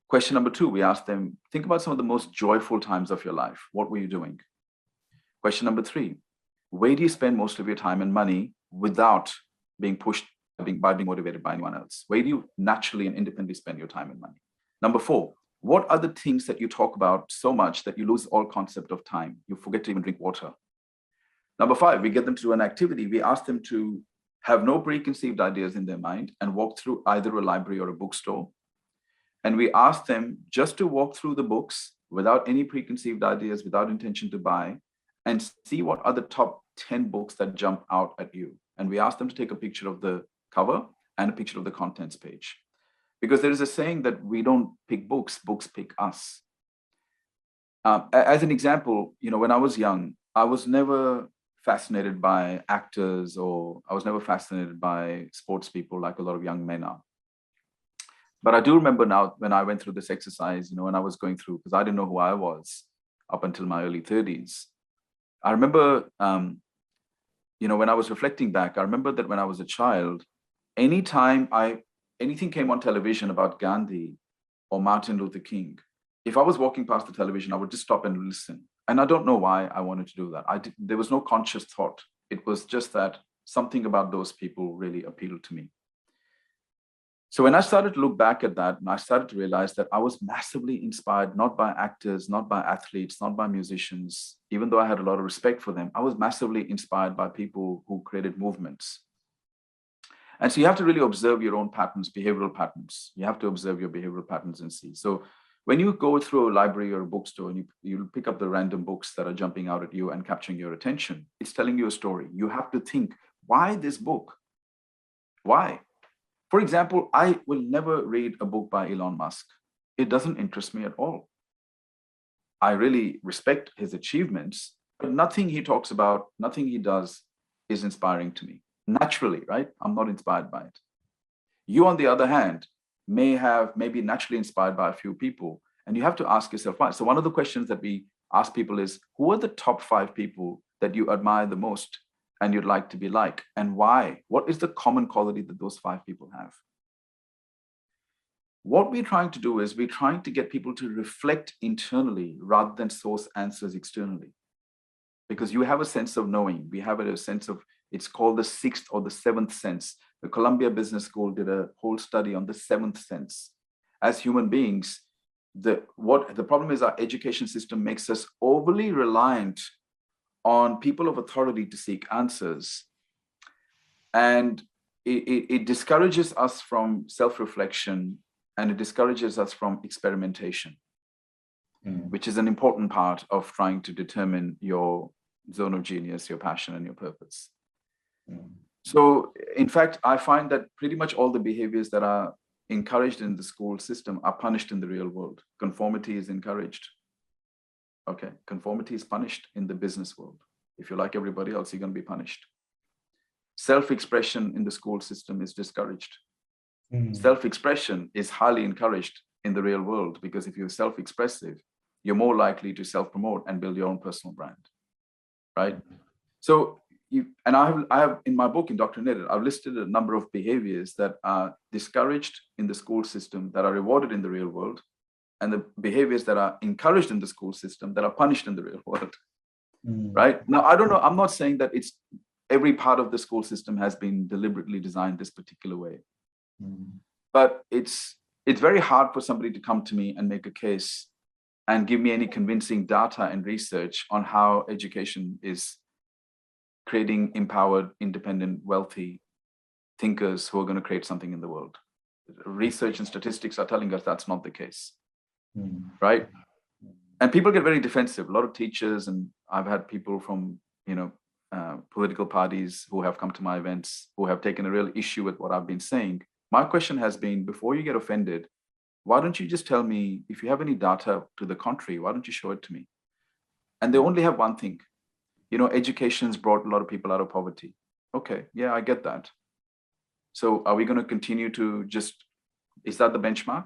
Question number 2, we ask them, think about some of the most joyful times of your life. What were you doing? Question number 3, where do you spend most of your time and money without being pushed by being motivated by anyone else? Where do you naturally and independently spend your time and money? Number 4, what are the things that you talk about so much that you lose all concept of time? You forget to even drink water. Number 5, we get them to do an activity. We ask them to have no preconceived ideas in their mind and walk through either a library or a bookstore. And we ask them just to walk through the books without any preconceived ideas, without intention to buy, and see what are the top 10 books that jump out at you. And we ask them to take a picture of the cover and a picture of the contents page. Because there is a saying that we don't pick books, books pick us. As an example, when I was young, I was never fascinated by actors, or I was never fascinated by sports people like a lot of young men are. But I do remember now when I went through this exercise, when I was going through, because I didn't know who I was up until my early 30s. I remember, when I was reflecting back, I remember that when I was a child, anytime anything came on television about Gandhi or Martin Luther King, if I was walking past the television, I would just stop and listen. And I don't know why I wanted to do that. There was no conscious thought. It was just that something about those people really appealed to me. So when I started to look back at that, and I started to realize that I was massively inspired, not by actors, not by athletes, not by musicians, even though I had a lot of respect for them, I was massively inspired by people who created movements. And so you have to really observe your own patterns, behavioral patterns. You have to observe your behavioral patterns and see. So when you go through a library or a bookstore and you pick up the random books that are jumping out at you and capturing your attention, it's telling you a story. You have to think, why this book? Why? For example, I will never read a book by Elon Musk. It doesn't interest me at all. I really respect his achievements, but nothing he talks about, nothing he does is inspiring to me. Naturally, right? I'm not inspired by it. You, on the other hand, may be naturally inspired by a few people, and you have to ask yourself why. So one of the questions that we ask people is, who are the top 5 people that you admire the most and you'd like to be like, and why? What is the common quality that those 5 people have? What we're trying to do is we're trying to get people to reflect internally rather than source answers externally. Because you have a sense of knowing. We have a sense of, it's called the 6th or the 7th sense. The Columbia Business School did a whole study on the 7th sense. As human beings, the problem is our education system makes us overly reliant on people of authority to seek answers. And it discourages us from self-reflection, and it discourages us from experimentation. which is an important part of trying to determine your zone of genius, your passion, and your purpose. So, in fact, I find that pretty much all the behaviors that are encouraged in the school system are punished in the real world. Conformity is encouraged. Okay, conformity is punished in the business world. If you like everybody else, you're going to be punished. Self-expression in the school system is discouraged. Self-expression is highly encouraged in the real world, because if you're self-expressive, you're more likely to self-promote and build your own personal brand, right? So, I have in my book, Indoctrinated, I've listed a number of behaviors that are discouraged in the school system that are rewarded in the real world, and the behaviors that are encouraged in the school system that are punished in the real world, right? Now, I don't know, I'm not saying that it's every part of the school system has been deliberately designed this particular way, but it's very hard for somebody to come to me and make a case and give me any convincing data and research on how education is creating empowered, independent, wealthy thinkers who are going to create something in the world. Research and statistics are telling us that's not the case, right? And people get very defensive. A lot of teachers, and I've had people from, political parties who have come to my events, who have taken a real issue with what I've been saying. My question has been, before you get offended, why don't you just tell me, if you have any data to the contrary, why don't you show it to me? And they only have one thing. Education's brought a lot of people out of poverty. Okay, yeah, I get that. So are we going to continue to is that the benchmark?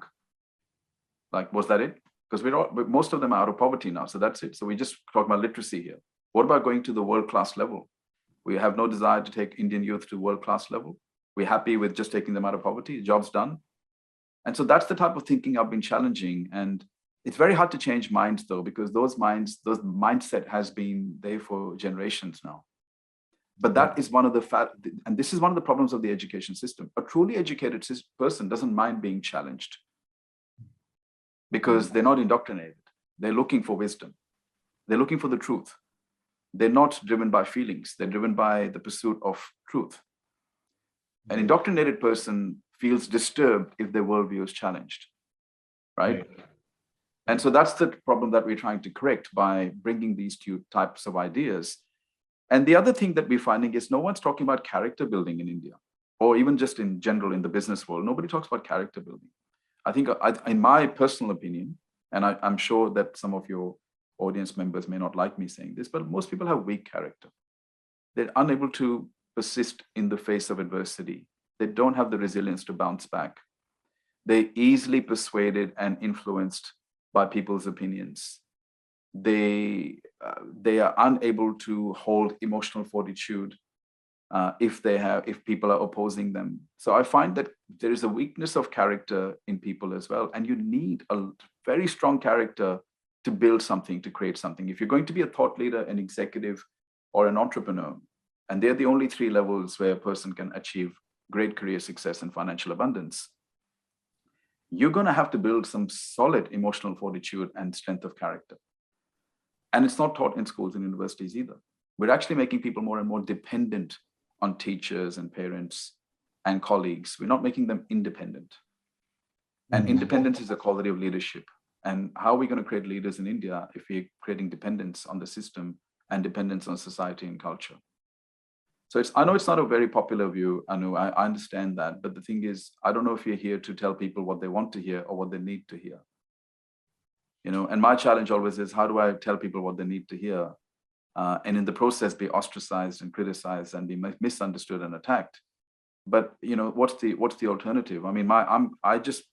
Like, was that it? Because most of them are out of poverty now, so that's it. So we just talk about literacy here. What about going to the world-class level? We have no desire to take Indian youth to world-class level. We're happy with just taking them out of poverty, job's done. And so that's the type of thinking I've been challenging. And it's very hard to change minds, though, because those mindset has been there for generations now. But that is one of and this is one of the problems of the education system. A truly educated person doesn't mind being challenged, because they're not indoctrinated. They're looking for wisdom. They're looking for the truth. They're not driven by feelings. They're driven by the pursuit of truth. An indoctrinated person feels disturbed if their worldview is challenged, right? And so that's the problem that we're trying to correct by bringing these two types of ideas. And the other thing that we're finding is no one's talking about character building in India, or even just in general in the business world. Nobody talks about character building. I think, in my personal opinion, and I'm sure that some of your audience members may not like me saying this, but most people have weak character. They're unable to persist in the face of adversity. They don't have the resilience to bounce back. They're easily persuaded and influenced by people's opinions. They are unable to hold emotional fortitude if people are opposing them. So I find that there is a weakness of character in people as well, and you need a very strong character to build something, to create something. If you're going to be a thought leader, an executive, or an entrepreneur, and they're the only three levels where a person can achieve great career success and financial abundance, you're going to have to build some solid emotional fortitude and strength of character. And it's not taught in schools and universities either. We're actually making people more and more dependent on teachers and parents and colleagues. We're not making them independent. And independence is a quality of leadership. And how are we going to create leaders in India if we're creating dependence on the system and dependence on society and culture? So I know it's not a very popular view, Anu, I understand that. But the thing is, I don't know if you're here to tell people what they want to hear or what they need to hear. And my challenge always is, how do I tell people what they need to hear? And in the process, be ostracized and criticized and be misunderstood and attacked. But what's the alternative? I mean,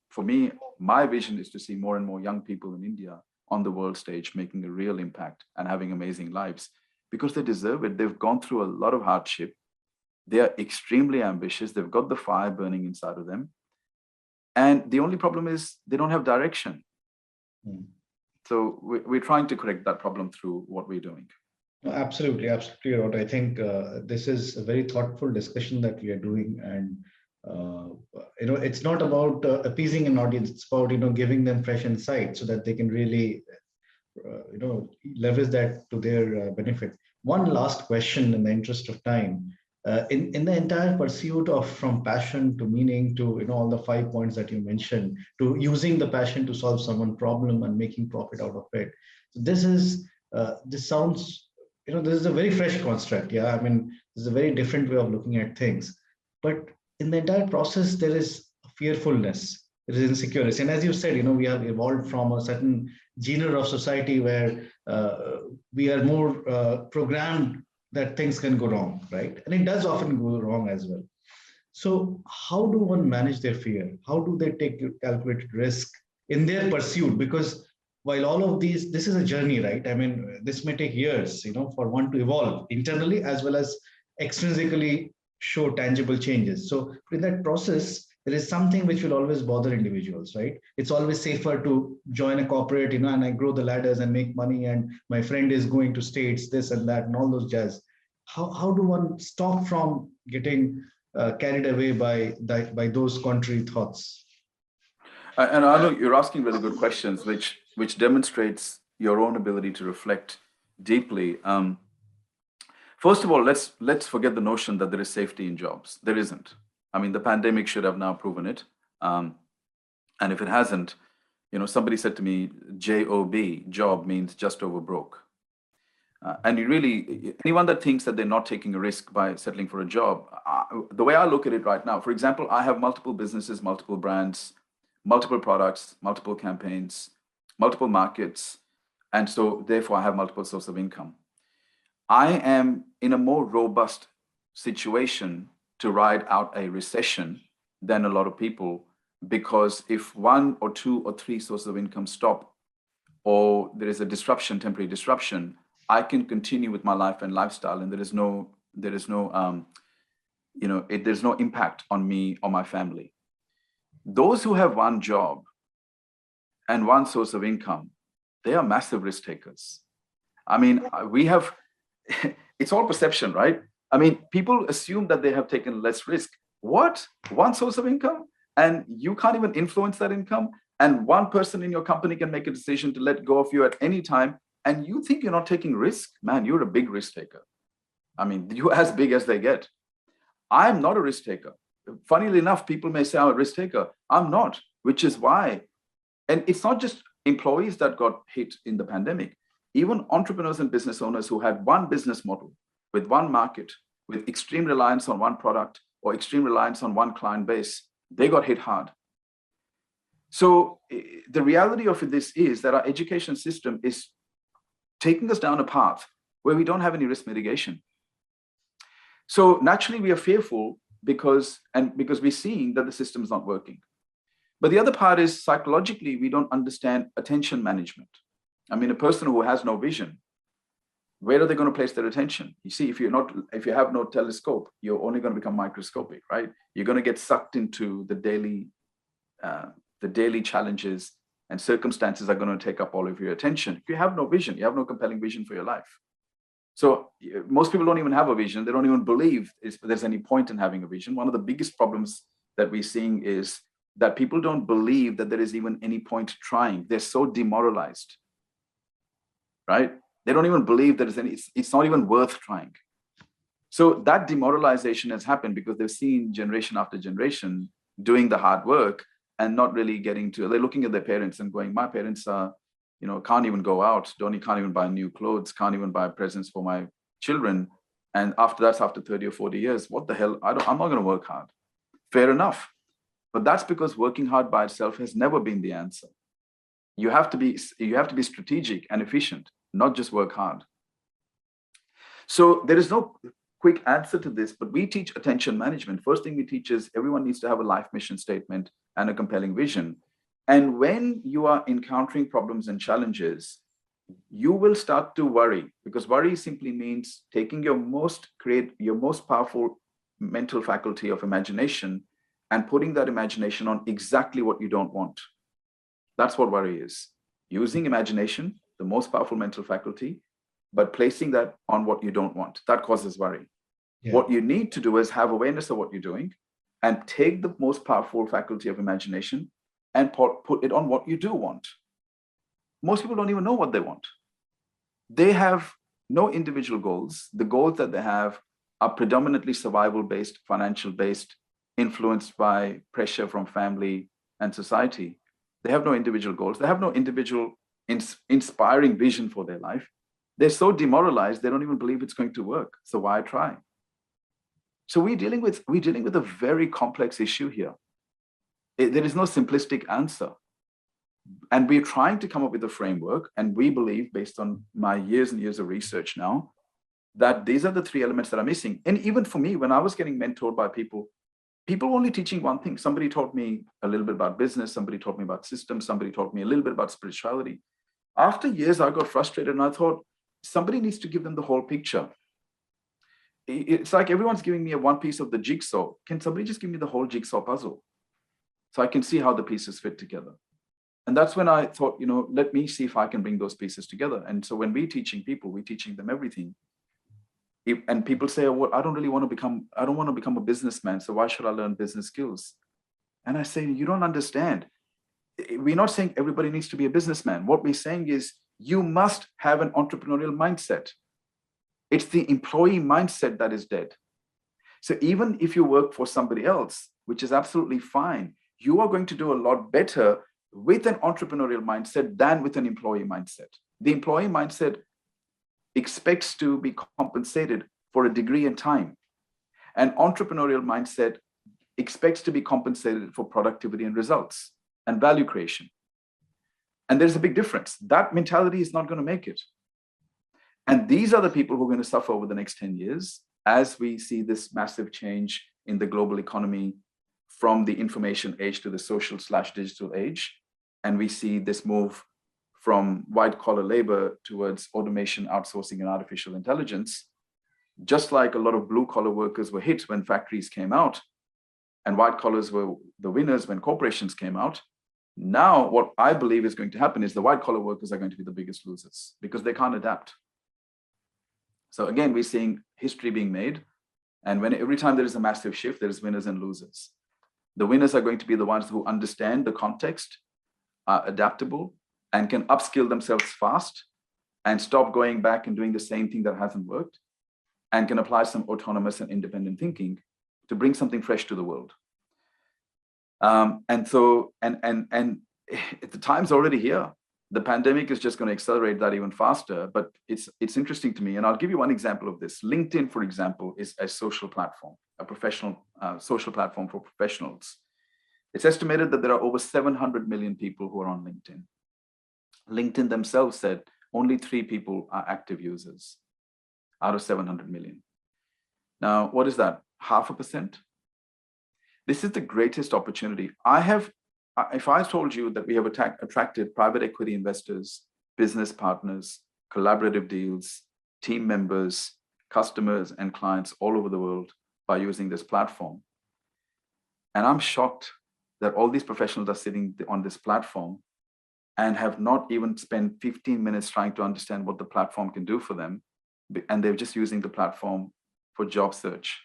for me, my vision is to see more and more young people in India on the world stage making a real impact and having amazing lives, because they deserve it. They've gone through a lot of hardship. They are extremely ambitious. They've got the fire burning inside of them. And the only problem is they don't have direction. So we're trying to correct that problem through what we're doing. Absolutely, absolutely right. I think this is a very thoughtful discussion that we are doing, and it's not about appeasing an audience. It's about giving them fresh insight so that they can really leverage that to their benefit. One last question in the interest of time. in the entire pursuit of from passion to meaning to all the 5 points that you mentioned, to using the passion to solve someone problem and making profit out of it. So this sounds, this is a very fresh construct. Yeah, I mean, this is a very different way of looking at things. But in the entire process, there is fearfulness, there is insecurity. And as you said, we have evolved from a certain genre of society where we are more programmed that things can go wrong, right? And it does often go wrong as well. So how do one manage their fear? How do they take calculated risk in their pursuit? Because while all of these, this is a journey, right? I mean, this may take years, for one to evolve internally as well as extrinsically show tangible changes. So in that process, there is something which will always bother individuals, right? It's always safer to join a corporate, and I grow the ladders and make money, and my friend is going to States, this and that, and all those jazz. How do one stop from getting carried away by those contrary thoughts? And Anu, you're asking really good questions, which demonstrates your own ability to reflect deeply. First of all, let's forget the notion that there is safety in jobs. There isn't. I mean, the pandemic should have now proven it. And if it hasn't, somebody said to me, job means just over broke. And anyone that thinks that they're not taking a risk by settling for a job, the way I look at it right now, for example, I have multiple businesses, multiple brands, multiple products, multiple campaigns, multiple markets. And so therefore I have multiple sources of income. I am in a more robust situation to ride out a recession than a lot of people, because if one or two or three sources of income stop, or there is a disruption, temporary disruption, I can continue with my life and lifestyle, and there's no impact on me or my family. Those who have one job and one source of income, they are massive risk takers. I mean, it's all perception, right? I mean, people assume that they have taken less risk. What? One source of income? And you can't even influence that income? And one person in your company can make a decision to let go of you at any time, and you think you're not taking risk? Man, you're a big risk taker. I mean, you're as big as they get. I'm not a risk taker. Funnily enough, people may say I'm a risk taker. I'm not, which is why. And it's not just employees that got hit in the pandemic. Even entrepreneurs and business owners who had one business model with one market, with extreme reliance on one product or extreme reliance on one client base, they got hit hard. So the reality of this is that our education system is taking us down a path where we don't have any risk mitigation. So naturally we are fearful because we're seeing that the system is not working. But the other part is psychologically, we don't understand attention management. I mean, a person who has no vision, where are they going to place their attention? You see, if you have no telescope, you're only going to become microscopic, right? You're going to get sucked into the daily challenges, and circumstances are going to take up all of your attention. If you have no vision, you have no compelling vision for your life. So most people don't even have a vision. They don't even believe there's any point in having a vision. One of the biggest problems that we're seeing is that people don't believe that there is even any point trying. They're so demoralized, right? They don't even believe that it's not even worth trying. So that demoralization has happened because they've seen generation after generation doing the hard work and not really they're looking at their parents and going, my parents are, can't even go out, can't even buy new clothes, can't even buy presents for my children. And after 30 or 40 years, what the hell? I'm not going to work hard. Fair enough. But that's because working hard by itself has never been the answer. You have to be strategic and efficient, not just work hard. So there is no quick answer to this, but we teach attention management. First thing we teach is everyone needs to have a life mission statement and a compelling vision. And when you are encountering problems and challenges, you will start to worry, because worry simply means taking your most powerful mental faculty of imagination and putting that imagination on exactly what you don't want. That's what worry is. Using imagination, the most powerful mental faculty, but placing that on what you don't want. That causes worry. Yeah. What you need to do is have awareness of what you're doing and take the most powerful faculty of imagination and put it on what you do want. Most people don't even know what they want. They have no individual goals. The goals that they have are predominantly survival-based, financial-based, influenced by pressure from family and society. They have no individual goals. They have no individual inspiring vision for their life. They're so demoralized, they don't even believe it's going to work. So why try? So we're dealing with a very complex issue here. There is no simplistic answer. And we're trying to come up with a framework. And we believe, based on my years and years of research now, that these are the three elements that are missing. And even for me, when I was getting mentored by people were only teaching one thing. Somebody taught me a little bit about business. Somebody taught me about systems. Somebody taught me a little bit about spirituality. After years, I got frustrated and I thought, somebody needs to give them the whole picture. It's like everyone's giving me a one piece of the jigsaw. Can somebody just give me the whole jigsaw puzzle so I can see how the pieces fit together? And that's when I thought, let me see if I can bring those pieces together. And so when we're teaching people, we're teaching them everything. And people say, oh, well, I don't want to become a businessman. So why should I learn business skills? And I say, you don't understand. We're not saying everybody needs to be a businessman. What we're saying is you must have an entrepreneurial mindset. It's the employee mindset that is dead. So even if you work for somebody else, which is absolutely fine, you are going to do a lot better with an entrepreneurial mindset than with an employee mindset. The employee mindset expects to be compensated for a degree and time. An entrepreneurial mindset expects to be compensated for productivity and results and value creation. And there's a big difference. That mentality is not going to make it. And these are the people who are going to suffer over the next 10 years as we see this massive change in the global economy from the information age to the social/digital age. And we see this move from white collar labor towards automation, outsourcing, and artificial intelligence. Just like a lot of blue collar workers were hit when factories came out and white collars were the winners when corporations came out. Now, what I believe is going to happen is the white collar workers are going to be the biggest losers because they can't adapt. So again, we're seeing history being made. And every time there is a massive shift, there's winners and losers. The winners are going to be the ones who understand the context, are adaptable, and can upskill themselves fast and stop going back and doing the same thing that hasn't worked, and can apply some autonomous and independent thinking to bring something fresh to the world. And the time's already here. The pandemic is just going to accelerate that even faster, but it's interesting to me. And I'll give you one example of this. LinkedIn, for example, is a social platform, a professional social platform for professionals. It's estimated that there are over 700 million people who are on LinkedIn. LinkedIn themselves said only 3 people are active users out of 700 million. Now, what is that? 0.5%? This is the greatest opportunity. If I told you that we have attracted private equity investors, business partners, collaborative deals, team members, customers, and clients all over the world by using this platform, and I'm shocked that all these professionals are sitting on this platform and have not even spent 15 minutes trying to understand what the platform can do for them, and they're just using the platform for job search.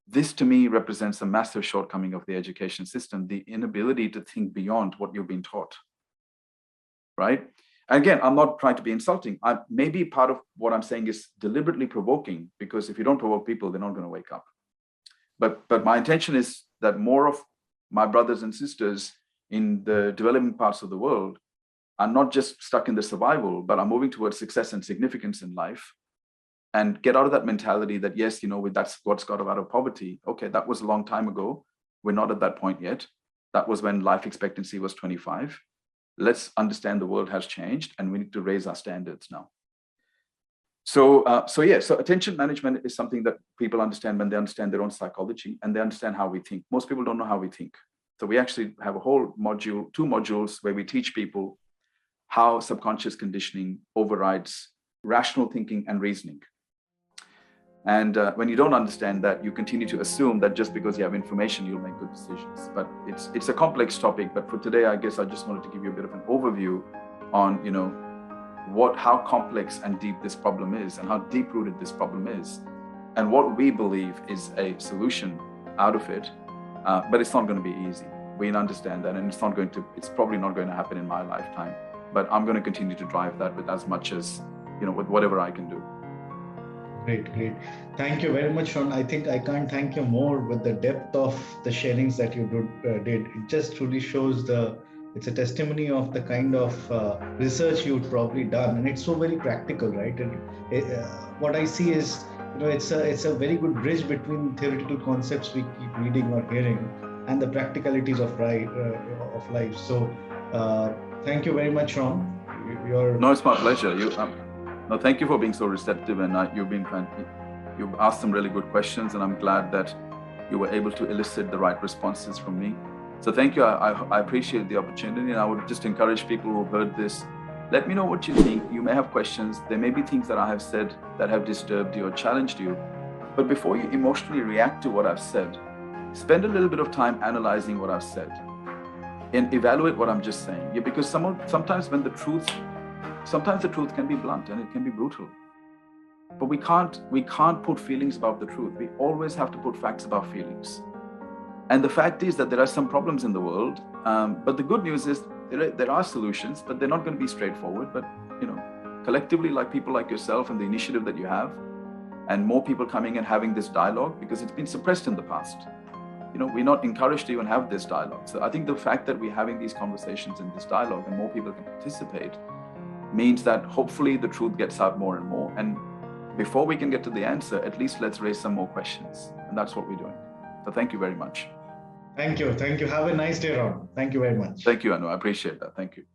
This to me represents a massive shortcoming of the education system, the inability to think beyond what you've been taught, right? Again, I'm not trying to be insulting. Maybe part of what I'm saying is deliberately provoking, because if you don't provoke people, they're not going to wake up. But my intention is that more of my brothers and sisters in the developing parts of the world are not just stuck in the survival, but are moving towards success and significance in life, and get out of that mentality that, yes, that's what's got us out of poverty. Okay, that was a long time ago. We're not at that point yet. That was when life expectancy was 25. Let's understand the world has changed and we need to raise our standards now. So attention management is something that people understand when they understand their own psychology and they understand how we think. Most people don't know how we think. So we actually have a whole module, 2 modules, where we teach people how subconscious conditioning overrides rational thinking and reasoning. And when you don't understand that, you continue to assume that just because you have information, you'll make good decisions. But it's a complex topic. But for today, I guess I just wanted to give you a bit of an overview on, how complex and deep this problem is, and how deep-rooted this problem is, and what we believe is a solution out of it. But it's not going to be easy. We understand that, and it's probably not going to happen in my lifetime. But I'm going to continue to drive that with as much as, with whatever I can do. Great, great. Thank you very much, Ron. I think I can't thank you more with the depth of the sharings that you did. It just truly shows it's a testimony of the kind of research you've probably done, and it's so very practical, right? And what I see is, it's a very good bridge between theoretical concepts we keep reading or hearing and the practicalities of life. So, thank you very much, Ron. You're No, it's my pleasure. No, thank you for being so receptive, and you've asked some really good questions, and I'm glad that you were able to elicit the right responses from me. So thank you. I appreciate the opportunity, and I would just encourage people who've heard this, let me know what you think. You may have questions. There may be things that I have said that have disturbed you or challenged you. But before you emotionally react to what I've said, spend a little bit of time analyzing what I've said and evaluate what I'm just saying. Yeah, because sometimes the truth can be blunt and it can be brutal. But we can't put feelings above the truth. We always have to put facts above feelings. And the fact is that there are some problems in the world, but the good news is there are solutions, but they're not going to be straightforward. But collectively, like people like yourself and the initiative that you have, and more people coming and having this dialogue, because it's been suppressed in the past. We're not encouraged to even have this dialogue. So I think the fact that we're having these conversations in this dialogue and more people can participate means that hopefully the truth gets out more and more. And before we can get to the answer, at least let's raise some more questions. And that's what we're doing. So thank you very much. Thank you. Thank you. Have a nice day, Ron. Thank you very much. Thank you, Anu. I appreciate that. Thank you.